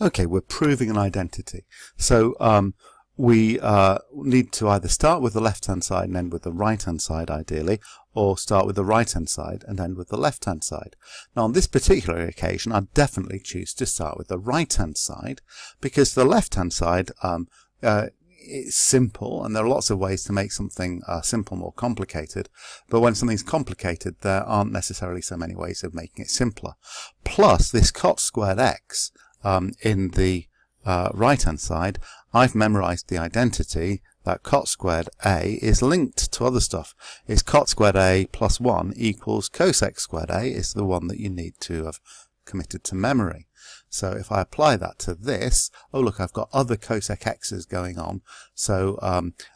Okay, we're proving an identity. So we need to either start with the left-hand side and end with the right-hand side, ideally, or start with the right-hand side and end with the left-hand side. Now, on this particular occasion, I'd definitely choose to start with the right-hand side, because the left-hand side is simple, and there are lots of ways to make something simple more complicated. But when something's complicated, there aren't necessarily so many ways of making it simpler. Plus, this cot squared x in the right-hand side, I've memorized the identity that cot squared a is linked to other stuff. It's cot squared a plus 1 equals cosec squared a is the one that you need to have committed to memory. So if I apply that to this, oh look, I've got other cosec x's going on. So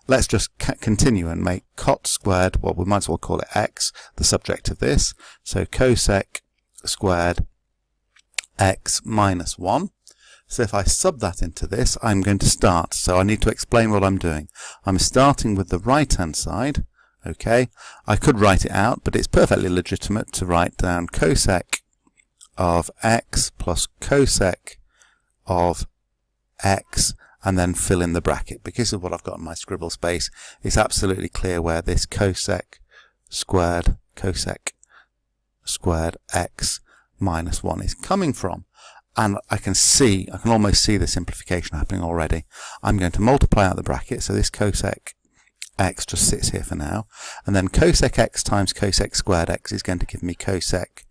let's just continue and make cot squared, well, we might as well call it x, the subject of this. So cosec squared x minus 1. So if I sub that into this, I'm going to start. So I need to explain what I'm doing. I'm starting with the right-hand side. Okay, I could write it out, but it's perfectly legitimate to write down cosec of x plus cosec of x and then fill in the bracket. Because of what I've got in my scribble space, it's absolutely clear where this cosec squared x minus 1 is coming from. And I can almost see the simplification happening already. I'm going to multiply out the bracket, so this cosec x just sits here for now. And then cosec x times cosec squared x is going to give me cosec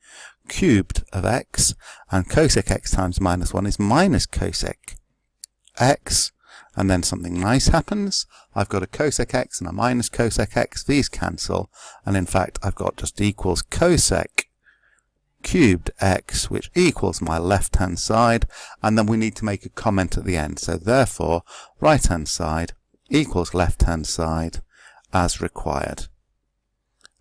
cubed of x. And cosec x times minus 1 is minus cosec x. And then something nice happens. I've got a cosec x and a minus cosec x. These cancel. And in fact, I've got just equals cosec cubed x, which equals my left-hand side, and then we need to make a comment at the end. So therefore, right-hand side equals left-hand side as required.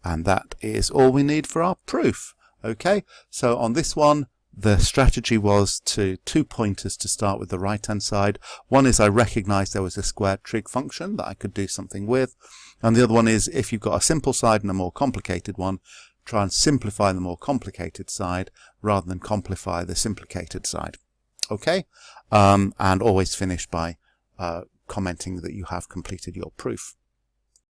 And that is all we need for our proof. Okay, so on this one, the strategy was two pointers to start with the right-hand side. One is I recognized there was a squared trig function that I could do something with. And the other one is if you've got a simple side and a more complicated one, try and simplify the more complicated side rather than complicate the simplicated side. Okay? And always finish by commenting that you have completed your proof.